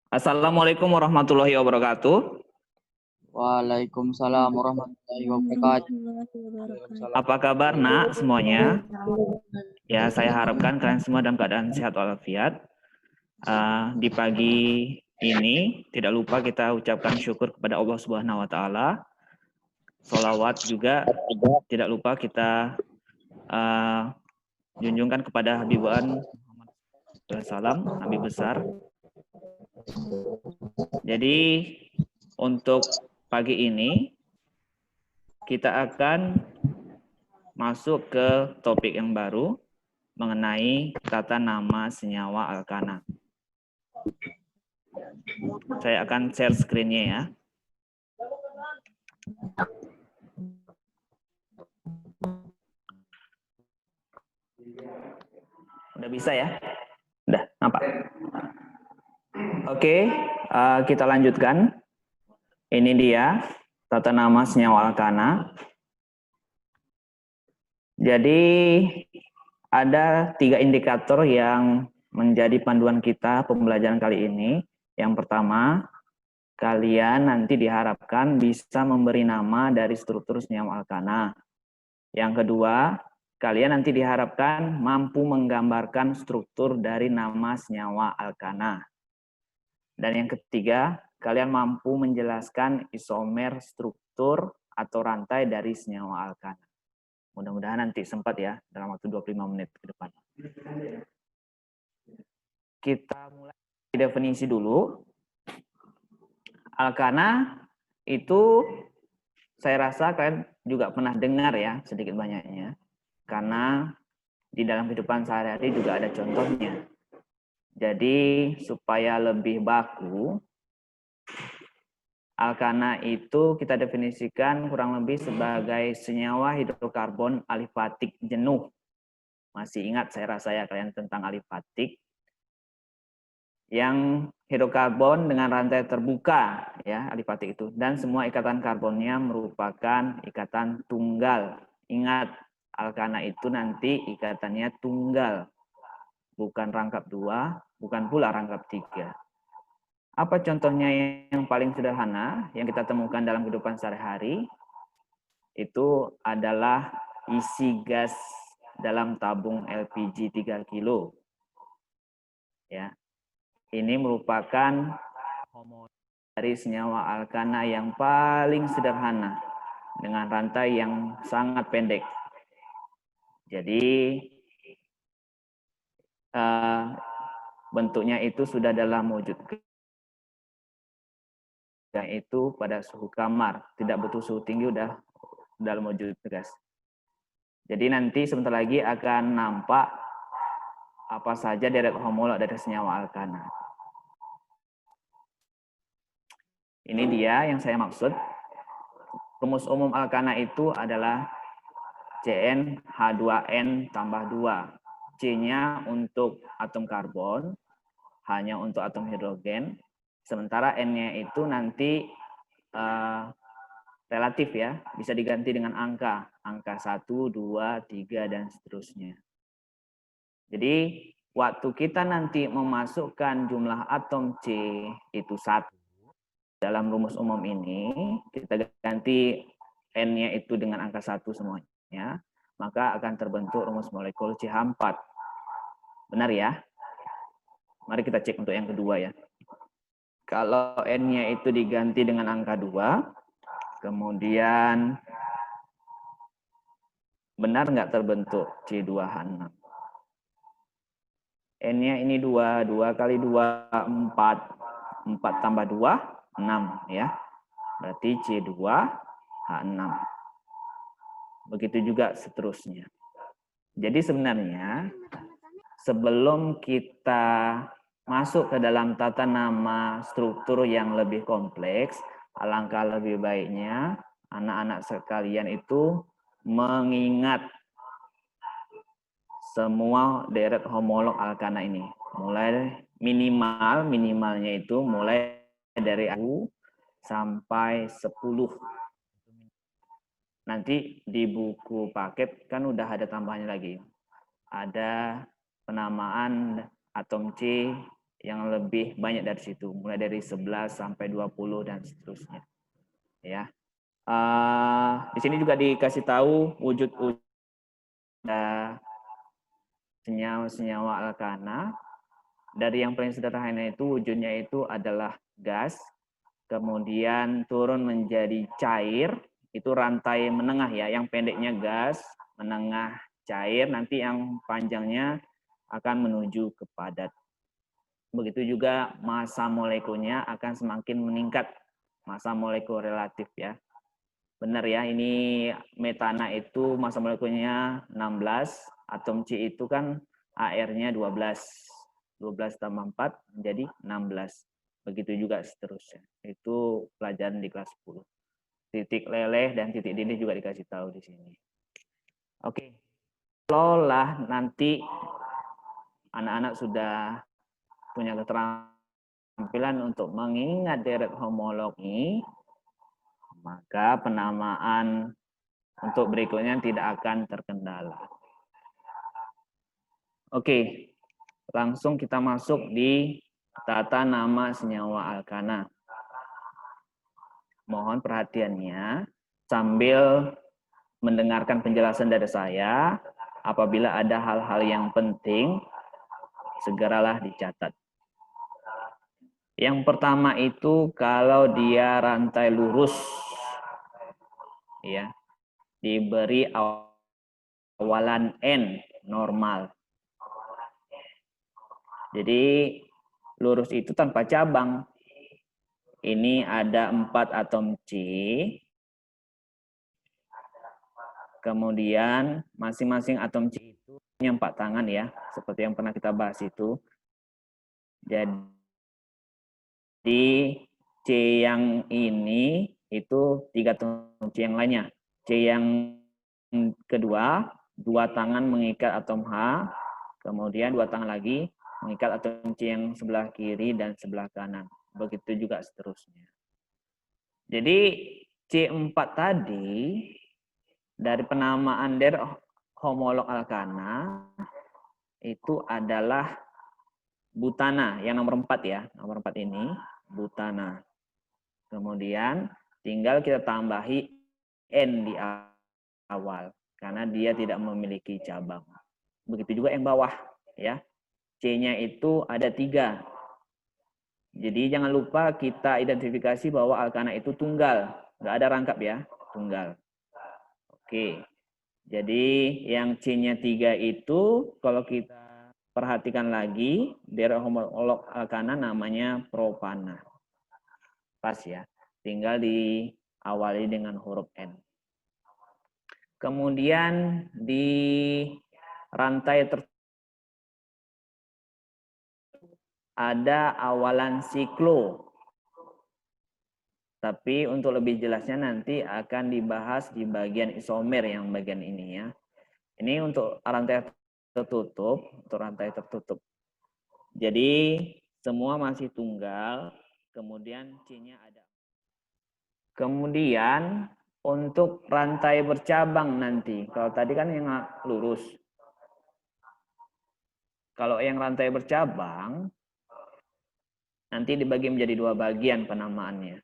Assalamualaikum warahmatullahi wabarakatuh. Waalaikumsalam warahmatullahi wabarakatuh. Apa kabar nak semuanya? Ya, saya harapkan kalian semua dalam keadaan sehat walafiat. Di pagi ini tidak lupa kita ucapkan syukur kepada Allah Subhanahu wa taala. Sholawat juga tidak lupa kita junjungkan kepada Habiban Salam, Nabi besar. Jadi untuk pagi ini kita akan masuk ke topik yang baru mengenai tata nama senyawa alkana. Saya akan share screen-nya ya. Udah bisa ya? Udah, nampak? Oke, kita lanjutkan. Ini dia tata nama senyawa alkana. Jadi ada 3 indikator yang menjadi panduan kita pembelajaran kali ini. Yang pertama, kalian nanti diharapkan bisa memberi nama dari struktur senyawa alkana. Yang kedua, kalian nanti diharapkan mampu menggambarkan struktur dari nama senyawa alkana. Dan yang ketiga, kalian mampu menjelaskan isomer struktur atau rantai dari senyawa alkana. Mudah-mudahan nanti sempat ya, dalam waktu 25 menit ke depan. Kita mulai definisi dulu. Alkana itu saya rasa kalian juga pernah dengar ya, sedikit banyaknya. Karena di dalam kehidupan sehari-hari juga ada contohnya. Jadi supaya lebih baku, alkana itu kita definisikan kurang lebih sebagai senyawa hidrokarbon alifatik jenuh. Masih ingat saya rasa ya kalian tentang alifatik. Yang hidrokarbon dengan rantai terbuka ya alifatik itu. Dan semua ikatan karbonnya merupakan ikatan tunggal. Ingat, alkana itu nanti ikatannya tunggal. Bukan rangkap 2, bukan pula rangkap 3. Apa contohnya yang paling sederhana yang kita temukan dalam kehidupan sehari-hari? Itu adalah isi gas dalam tabung LPG 3 kilo. Ya. Ini merupakan dari senyawa alkana yang paling sederhana dengan rantai yang sangat pendek. Jadi bentuknya itu sudah dalam wujud itu pada suhu kamar, tidak butuh suhu tinggi, udah dalam wujud gas. Jadi nanti sebentar lagi akan nampak apa saja deret homolog dari senyawa alkana. Ini dia yang saya maksud. Rumus umum alkana itu adalah CnH2n tambah 2. C-nya untuk atom karbon, H-nya untuk atom hidrogen, sementara N-nya itu nanti relatif ya, bisa diganti dengan angka 1, 2, 3, dan seterusnya. Jadi, waktu kita nanti memasukkan jumlah atom C itu 1 dalam rumus umum ini, kita ganti N-nya itu dengan angka 1 semuanya, maka akan terbentuk rumus molekul CH4. Benar ya? Mari kita cek untuk yang kedua ya. Kalau N-nya itu diganti dengan angka 2, kemudian benar nggak terbentuk C2H6? N-nya ini 2, 2 kali 2, 4. 4 tambah 2, 6 ya. Berarti C2H6. Begitu juga seterusnya. Jadi sebenarnya sebelum kita masuk ke dalam tata nama struktur yang lebih kompleks, alangkah lebih baiknya anak-anak sekalian itu mengingat semua deret homolog alkana ini. Mulai minimalnya itu mulai dari 1 sampai 10. Nanti di buku paket kan udah ada tambahannya lagi. Ada penamaan atom C yang lebih banyak dari situ, mulai dari 11 sampai 20 dan seterusnya. Ya. Di sini juga dikasih tahu wujud senyawa-senyawa alkana. Dari yang paling sederhana itu wujudnya itu adalah gas, kemudian turun menjadi cair, itu rantai menengah ya, yang pendeknya gas, menengah cair, nanti yang panjangnya akan menuju ke padat. Begitu juga massa molekulnya akan semakin meningkat, massa molekul relatif ya. Benar ya, ini metana itu massa molekulnya 16, atom C itu kan AR-nya 12. 12 tambah 4 menjadi 16. Begitu juga seterusnya. Itu pelajaran di kelas 10. Titik leleh dan titik didih juga dikasih tahu di sini. Oke. Kalau lah nanti anak-anak sudah punya keterampilan untuk mengingat deret homolog ini, maka penamaan untuk berikutnya tidak akan terkendala. Oke, langsung kita masuk di tata nama senyawa alkana. Mohon perhatiannya sambil mendengarkan penjelasan dari saya. Apabila ada hal-hal yang penting, segeralah dicatat. Yang pertama itu kalau dia rantai lurus, ya, diberi awalan N normal. Jadi lurus itu tanpa cabang. Ini ada 4 atom C. Kemudian masing-masing atom C itu punya 4 tangan ya, seperti yang pernah kita bahas itu. Jadi C yang ini itu 3 atom C yang lainnya. C yang kedua, 2 tangan mengikat atom H, kemudian 2 tangan lagi mengikat atom C yang sebelah kiri dan sebelah kanan. Begitu juga seterusnya. Jadi C4 tadi dari penamaan der homolog alkana itu adalah butana yang nomor 4 ya. Nomor 4 ini butana. Kemudian tinggal kita tambahi N di awal karena dia tidak memiliki cabang. Begitu juga yang bawah ya. C-nya itu ada 3. Jadi jangan lupa kita identifikasi bahwa alkana itu tunggal. Nggak ada rangkap ya, tunggal. Oke. Jadi yang C-nya 3 itu kalau kita perhatikan lagi, daerah homolog alkana namanya propana. Pas ya. Tinggal diawali dengan huruf N. Kemudian di rantai ada awalan siklo. Tapi untuk lebih jelasnya nanti akan dibahas di bagian isomer yang bagian ini ya. Ini untuk rantai tertutup. Jadi semua masih tunggal, kemudian C-nya ada. Kemudian untuk rantai bercabang nanti, kalau tadi kan yang lurus. Kalau yang rantai bercabang, nanti dibagi menjadi 2 bagian penamaannya.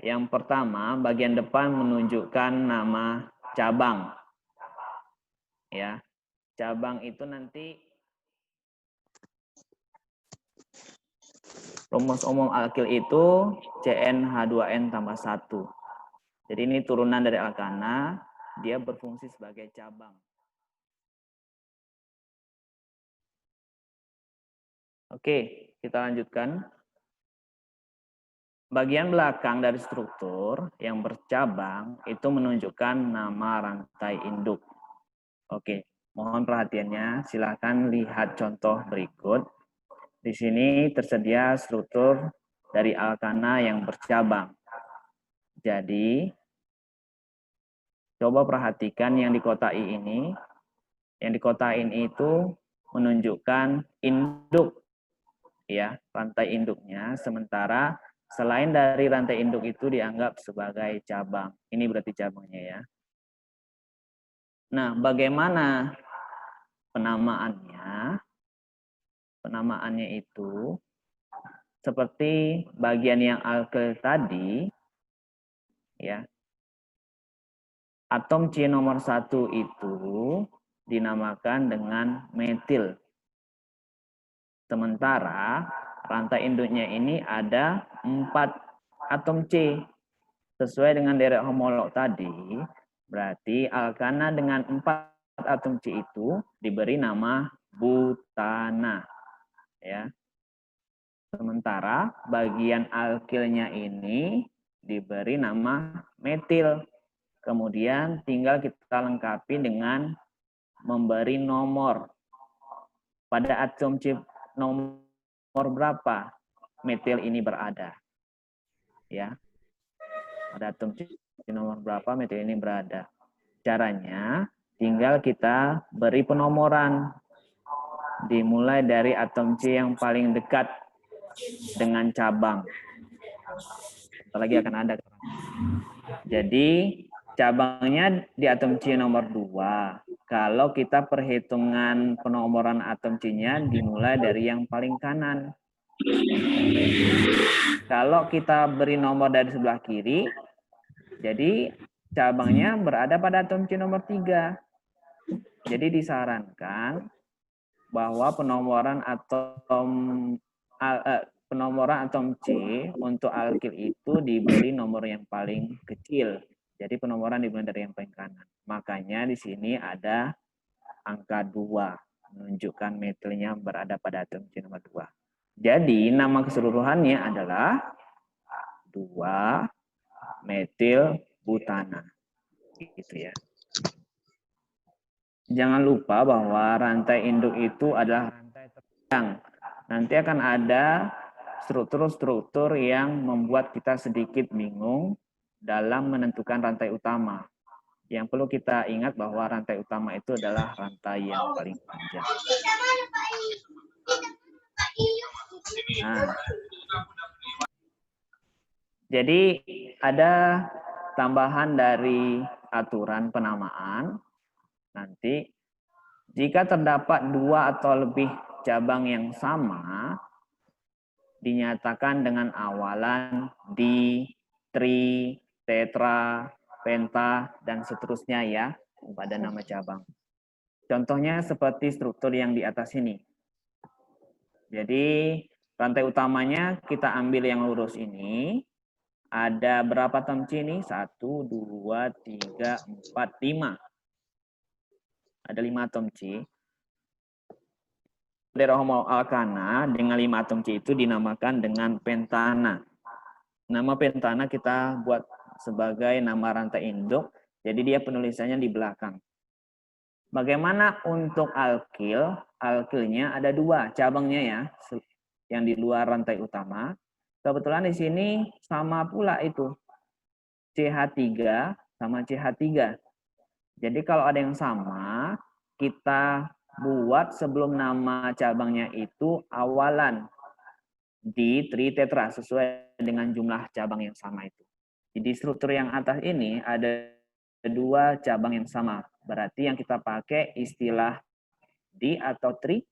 Yang pertama, bagian depan menunjukkan nama cabang. Ya. Cabang itu nanti rumus umum alkil itu CnH2n tambah 1. Jadi ini turunan dari alkana, dia berfungsi sebagai cabang. Oke, kita lanjutkan. Bagian belakang dari struktur yang bercabang itu menunjukkan nama rantai induk. Oke, mohon perhatiannya. Silakan lihat contoh berikut. Di sini tersedia struktur dari alkana yang bercabang. Jadi, coba perhatikan yang dikotai ini. Yang dikotain itu menunjukkan induk, ya, rantai induknya. Sementara selain dari rantai induk itu dianggap sebagai cabang. Ini berarti cabangnya ya. Nah, bagaimana penamaannya? Penamaannya itu seperti bagian yang alkyl tadi, ya, atom C nomor 1 itu dinamakan dengan metil. Sementara rantai induknya ini ada 4 atom C. Sesuai dengan derek homolog tadi, berarti alkana dengan 4 atom C itu diberi nama butana. Ya. Sementara bagian alkilnya ini diberi nama metil. Kemudian tinggal kita lengkapi dengan memberi nomor. Pada atom C nomor berapa metil ini berada? Ya. Pada atom C nomor berapa metil ini berada? Caranya tinggal kita beri penomoran. Dimulai dari atom C yang paling dekat dengan cabang. Apalagi akan ada. Jadi cabangnya di atom C nomor 2. Kalau kita perhitungan penomoran atom C-nya dimulai dari yang paling kanan. Kalau kita beri nomor dari sebelah kiri, jadi cabangnya berada pada atom C nomor 3. Jadi disarankan bahwa penomoran atom C untuk alkil itu diberi nomor yang paling kecil. Jadi penomoran dimulai dari yang paling kanan. Makanya di sini ada angka 2 menunjukkan metilnya berada pada atom C nomor 2. Jadi nama keseluruhannya adalah 2 metil butana. Gitu ya. Jangan lupa bahwa rantai induk itu adalah rantai terpanjang. Nanti akan ada struktur-struktur yang membuat kita sedikit bingung dalam menentukan rantai utama. Yang perlu kita ingat bahwa rantai utama itu adalah rantai yang paling panjang. Nah, jadi ada tambahan dari aturan penamaan. Nanti jika terdapat 2 atau lebih cabang yang sama, dinyatakan dengan awalan di, tri, tetra, penta, dan seterusnya ya, pada nama cabang. Contohnya seperti struktur yang di atas ini. Jadi rantai utamanya kita ambil yang lurus ini. Ada berapa atom C ini? 1, 2, 3, 4, 5. Ada 5 atom C. Derek homolog alkana dengan 5 atom C itu dinamakan dengan pentana. Nama pentana kita buat sebagai nama rantai induk, jadi dia penulisannya di belakang. Bagaimana untuk alkil? Alkilnya ada 2 cabangnya ya, yang di luar rantai utama. Kebetulan di sini sama pula itu, CH3 sama CH3. Jadi kalau ada yang sama, kita buat sebelum nama cabangnya itu awalan di, tri, tetra sesuai dengan jumlah cabang yang sama itu. Jadi struktur yang atas ini ada 2 cabang yang sama. Berarti yang kita pakai istilah di atau tri,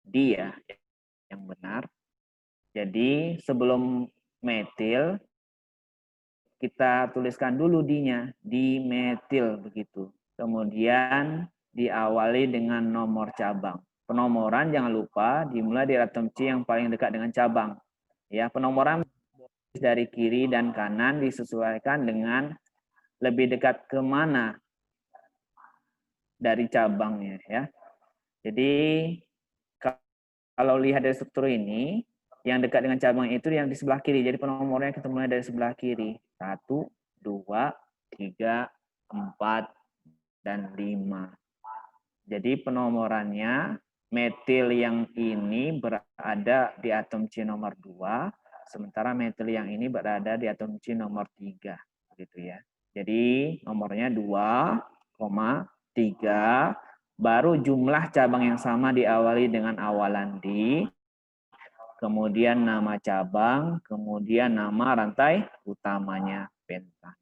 di ya, yang benar. Jadi sebelum metil kita tuliskan dulu di-nya, dimetil begitu. Kemudian diawali dengan nomor cabang. Penomoran jangan lupa dimulai dari atom C yang paling dekat dengan cabang. Ya, penomoran dari kiri dan kanan disesuaikan dengan lebih dekat ke mana dari cabangnya ya. Jadi kalau lihat dari struktur ini, yang dekat dengan cabang itu yang di sebelah kiri. Jadi penomorannya kita mulai dari sebelah kiri. 1, 2, 3, 4, dan 5. Jadi penomorannya metil yang ini berada di atom C nomor 2, sementara metil yang ini berada di atom C nomor 3. Gitu ya. Jadi nomornya 2, 3, baru jumlah cabang yang sama diawali dengan awalan di, kemudian nama cabang, kemudian nama rantai utamanya penta.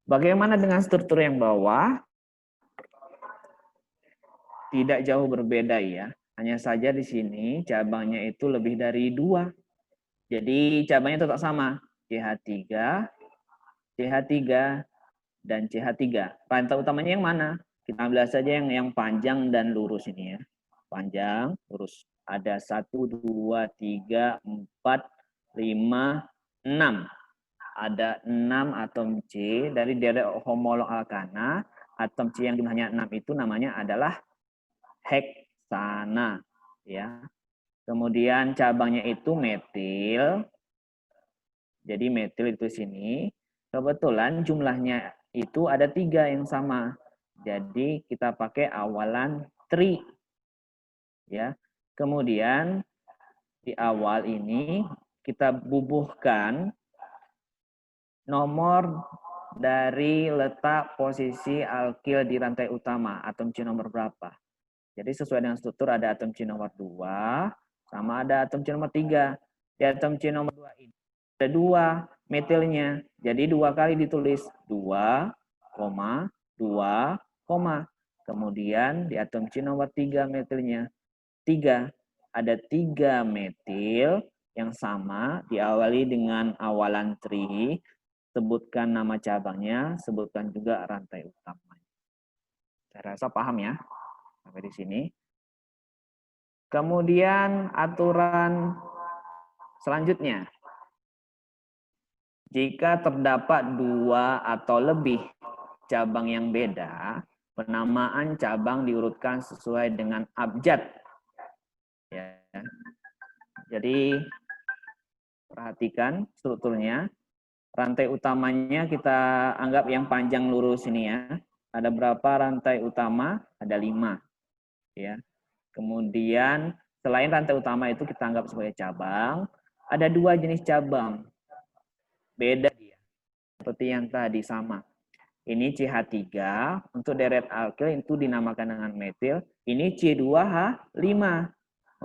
Bagaimana dengan struktur yang bawah? Tidak jauh berbeda ya. Hanya saja di sini cabangnya itu lebih dari 2. Jadi cabangnya tetap sama. CH3, CH3, dan CH3. Rantai utamanya yang mana? Kita ambil saja yang panjang dan lurus ini ya. Panjang, lurus. Ada 1, 2, 3, 4, 5, 6. Ada 6 atom C dari deret homolog alkana. Atom C yang jumlahnya 6 itu namanya adalah heksana. Ya. Kemudian cabangnya itu metil. Jadi metil itu sini. Kebetulan jumlahnya itu ada 3 yang sama. Jadi kita pakai awalan tri. Ya. Kemudian di awal ini kita bubuhkan nomor dari letak posisi alkil di rantai utama, atom C nomor berapa. Jadi sesuai dengan struktur ada atom C nomor 2, sama ada atom C nomor 3. Di atom C nomor 2 ini ada 2 metilnya. Jadi 2 kali ditulis 2, 2, kemudian di atom C nomor 3 metilnya 3. Ada 3 metil yang sama diawali dengan awalan tri. Sebutkan nama cabangnya, sebutkan juga rantai utamanya. Saya rasa paham ya sampai di sini. Kemudian aturan selanjutnya. Jika terdapat 2 atau lebih cabang yang beda, penamaan cabang diurutkan sesuai dengan abjad. Ya. Jadi perhatikan strukturnya. Rantai utamanya kita anggap yang panjang lurus ini ya. Ada berapa rantai utama? Ada 5. Ya. Kemudian selain rantai utama itu kita anggap sebagai cabang, ada 2 jenis cabang. Beda dia. Seperti yang tadi sama. Ini CH3 untuk deret alkil itu dinamakan dengan metil. Ini C2H5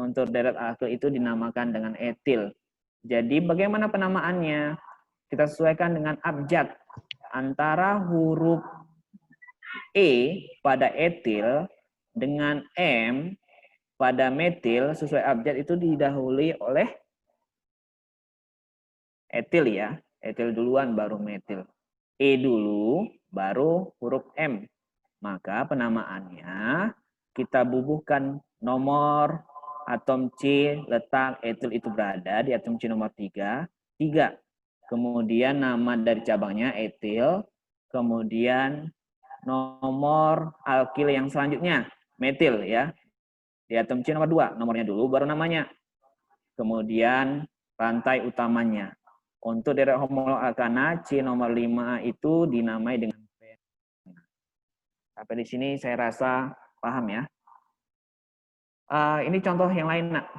untuk deret alkil itu dinamakan dengan etil. Jadi bagaimana penamaannya? Kita sesuaikan dengan abjad antara huruf E pada etil dengan M pada metil sesuai abjad itu didahului oleh etil ya. Etil duluan baru metil. E dulu baru huruf M. Maka penamaannya kita bubuhkan nomor atom C letak etil itu berada di atom C nomor 3. 3. Kemudian nama dari cabangnya etil. Kemudian nomor alkil yang selanjutnya metil ya. Di atom C nomor 2, nomornya dulu baru namanya. Kemudian rantai utamanya. Untuk deret homolog alkana C nomor 5 itu dinamai dengan P. Sampai di sini saya rasa paham ya. Ini contoh yang lain nak.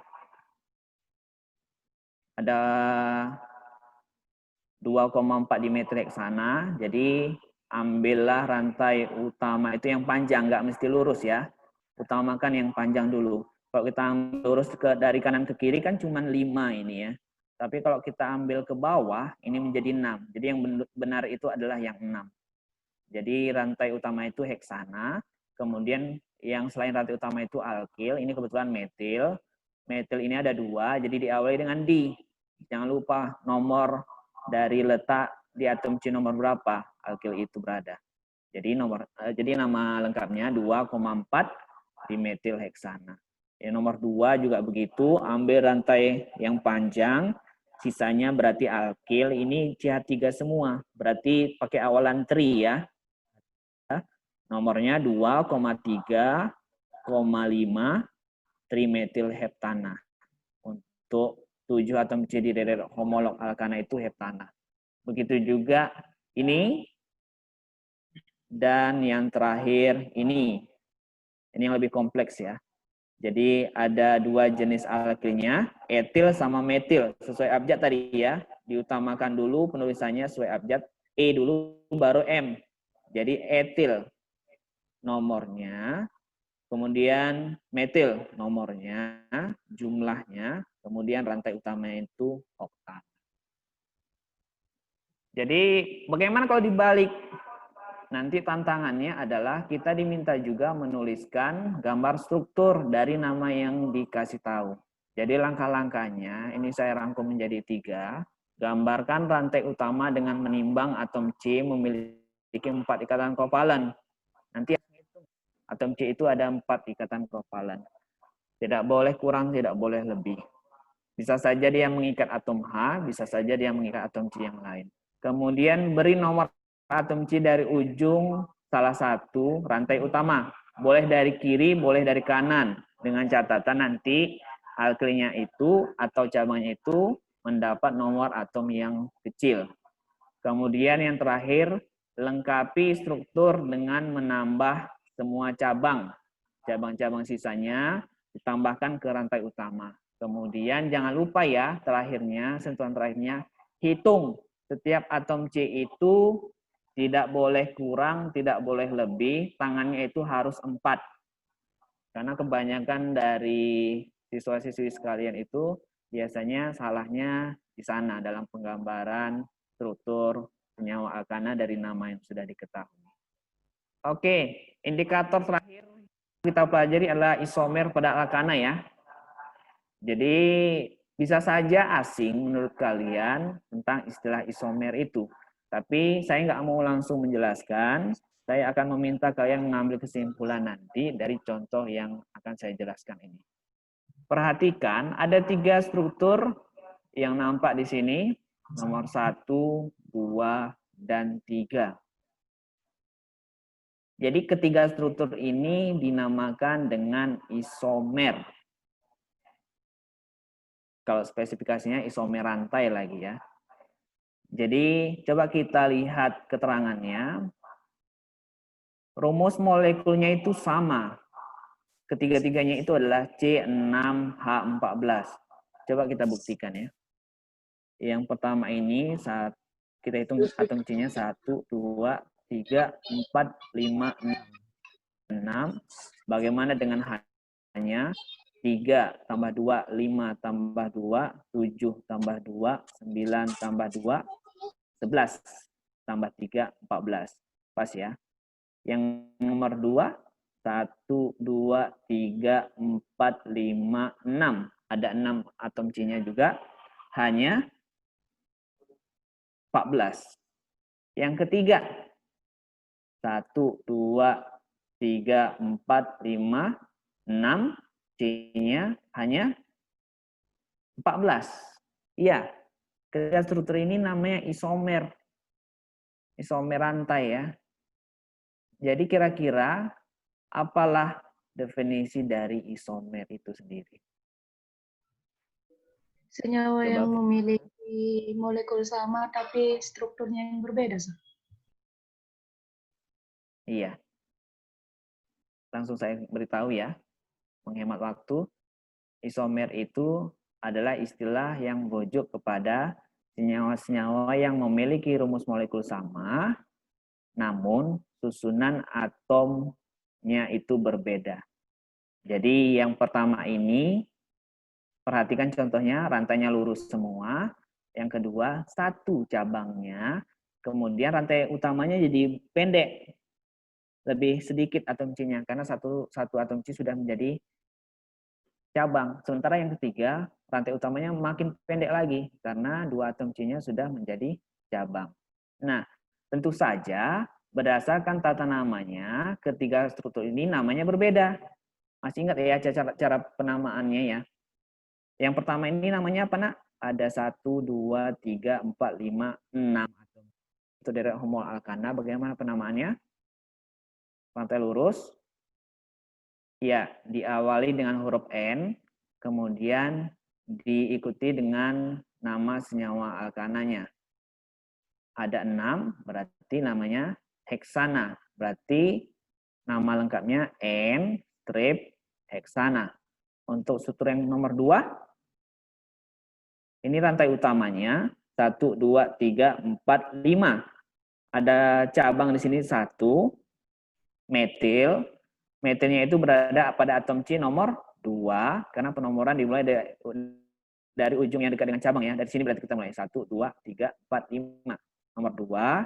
Ada 2,4 dimetri heksana. Jadi ambillah rantai utama itu yang panjang, nggak mesti lurus ya. Utamakan yang panjang dulu. Kalau kita lurus dari kanan ke kiri kan cuma 5 ini ya. Tapi kalau kita ambil ke bawah, ini menjadi 6. Jadi yang benar itu adalah yang 6. Jadi rantai utama itu heksana. Kemudian yang selain rantai utama itu alkil. Ini kebetulan metil. Metil ini ada 2, jadi diawali dengan di. Jangan lupa nomor dari letak di atom C nomor berapa alkil itu berada. Jadi nama lengkapnya 2,4 dimetil heksana. Yang nomor 2 juga begitu, ambil rantai yang panjang, sisanya berarti alkil, ini CH3 semua, berarti pakai awalan tri ya. Nomornya 2,3,5 trimetil heptana. Untuk 7 atom C di deret homolog alkana itu heptana. Begitu juga ini. Dan yang terakhir ini. Ini yang lebih kompleks ya. Jadi ada 2 jenis alkilnya, etil sama metil. Sesuai abjad tadi ya. Diutamakan dulu penulisannya sesuai abjad. E dulu baru M. Jadi etil nomornya. Kemudian metil nomornya, jumlahnya. Kemudian rantai utama itu oktan. Jadi bagaimana kalau dibalik? nanti tantangannya adalah kita diminta juga menuliskan gambar struktur dari nama yang dikasih tahu. Jadi langkah-langkahnya ini saya rangkum menjadi 3. Gambarkan rantai utama dengan menimbang atom C memiliki 4 ikatan kovalen. Nanti atom C itu ada 4 ikatan kovalen. Tidak boleh kurang, tidak boleh lebih. Bisa saja dia mengikat atom H, bisa saja dia mengikat atom C yang lain. Kemudian beri nomor atom C dari ujung salah satu rantai utama. Boleh dari kiri, boleh dari kanan. Dengan catatan nanti alkilnya itu atau cabangnya itu mendapat nomor atom yang kecil. Kemudian yang terakhir, lengkapi struktur dengan menambah semua cabang. Cabang-cabang sisanya ditambahkan ke rantai utama. Kemudian jangan lupa ya, sentuhan terakhirnya, hitung setiap atom C itu tidak boleh kurang, tidak boleh lebih, tangannya itu harus 4. Karena kebanyakan dari siswa-siswi sekalian itu biasanya salahnya di sana dalam penggambaran struktur senyawa alkana dari nama yang sudah diketahui. Oke, indikator terakhir kita pelajari adalah isomer pada alkana ya. Jadi bisa saja asing menurut kalian tentang istilah isomer itu. Tapi saya nggak mau langsung menjelaskan, saya akan meminta kalian mengambil kesimpulan nanti dari contoh yang akan saya jelaskan ini. Perhatikan, ada 3 struktur yang nampak di sini, nomor 1, 2, dan 3. Jadi ketiga struktur ini dinamakan dengan isomer. Kalau spesifikasinya isomer rantai lagi ya. Jadi coba kita lihat keterangannya. Rumus molekulnya itu sama. Ketiga-tiganya itu adalah C6H14. Coba kita buktikan ya. Yang pertama ini saat kita hitung atom C-nya 1, 2, 3, 4, 5, 6. Bagaimana dengan H-nya? 3 tambah 2, 5 tambah 2, 7 tambah 2, 9 tambah 2, 11 tambah 3, 14. Pas ya. Yang nomor 2, 1, 2, 3, 4, 5, 6. Ada 6 atom C-nya juga. Hanya 14. Yang ketiga, 1, 2, 3, 4, 5, 6. C-nya hanya 14. Iya, ketiga struktur ini namanya isomer. Isomer rantai ya. Jadi kira-kira apalah definisi dari isomer itu sendiri? Senyawa Coba. yang memiliki molekul sama tapi strukturnya yang berbeda. Iya. Langsung saya beritahu ya. Menghemat waktu. Isomer itu adalah istilah yang merujuk kepada senyawa-senyawa yang memiliki rumus molekul sama, namun susunan atomnya itu berbeda. Jadi yang pertama ini, perhatikan contohnya, rantainya lurus semua. Yang kedua, 1 cabangnya, kemudian rantai utamanya jadi pendek. Lebih sedikit atom C-nya, karena satu atom C sudah menjadi cabang. Sementara yang ketiga, rantai utamanya makin pendek lagi karena 2 atom C-nya sudah menjadi cabang. Nah, tentu saja berdasarkan tata namanya, ketiga struktur ini namanya berbeda. Masih ingat ya cara penamaannya ya. Yang pertama ini namanya apa, Nak? Ada 1, 2, 3, 4, 5, 6 atom. Itu dari homol alkana. Bagaimana penamaannya? Rantai lurus. Ya, diawali dengan huruf N, kemudian diikuti dengan nama senyawa alkananya. Ada 6, berarti namanya heksana. Berarti nama lengkapnya N strip heksana. Untuk struktur yang nomor 2, ini rantai utamanya 1, 2, 3, 4, 5. Ada cabang di sini 1, metil. Metilnya itu berada pada atom C nomor 2, karena penomoran dimulai dari ujung yang dekat dengan cabang ya. Dari sini berarti kita mulai 1, 2, 3, 4, 5. Nomor 2.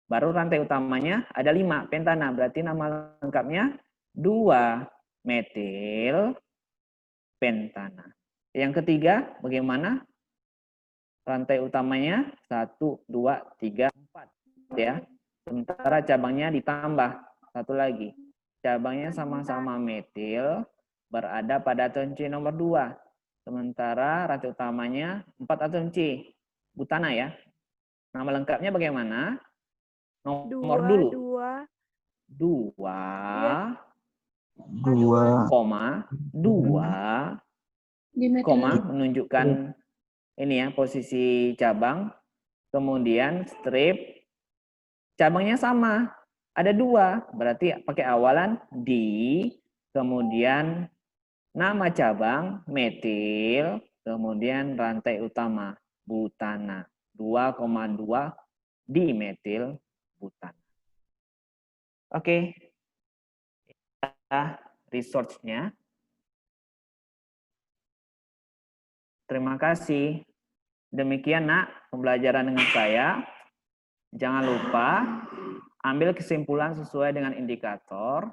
Baru rantai utamanya ada 5, pentana. Berarti nama lengkapnya 2-metil pentana. Yang ketiga, bagaimana? Rantai utamanya 1, 2, 3, 4. Ya. Sementara cabangnya ditambah satu lagi. Cabangnya sama-sama metil, berada pada atom C nomor 2. Sementara rantai utamanya 4 atom C. Butana ya. Nama lengkapnya bagaimana? Nomor dulu. 2, koma, 2, koma, menunjukkan ini ya, posisi cabang. Kemudian strip, cabangnya sama. Ada 2, berarti pakai awalan di, kemudian nama cabang, metil, kemudian rantai utama, butana. 2,2 dimetil butana. Oke. Resource-nya. Terima kasih. Demikian nak pembelajaran dengan saya. Jangan lupa ambil kesimpulan sesuai dengan indikator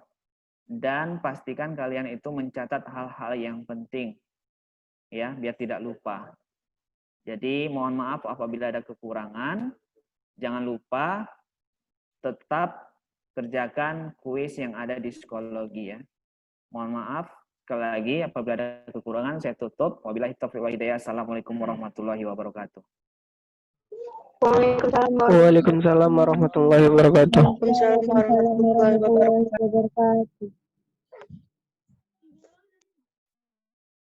dan pastikan kalian itu mencatat hal-hal yang penting ya, biar tidak lupa. Jadi mohon maaf apabila ada kekurangan. Jangan lupa tetap kerjakan kuis yang ada di psikologi ya. Mohon maaf sekali lagi apabila ada kekurangan saya tutup. Wabillahi taufiq wal hidayah. Assalamualaikum warahmatullahi wabarakatuh. Waalaikumsalam warahmatullahi wabarakatuh. Waalaikumsalam warahmatullahi wabarakatuh.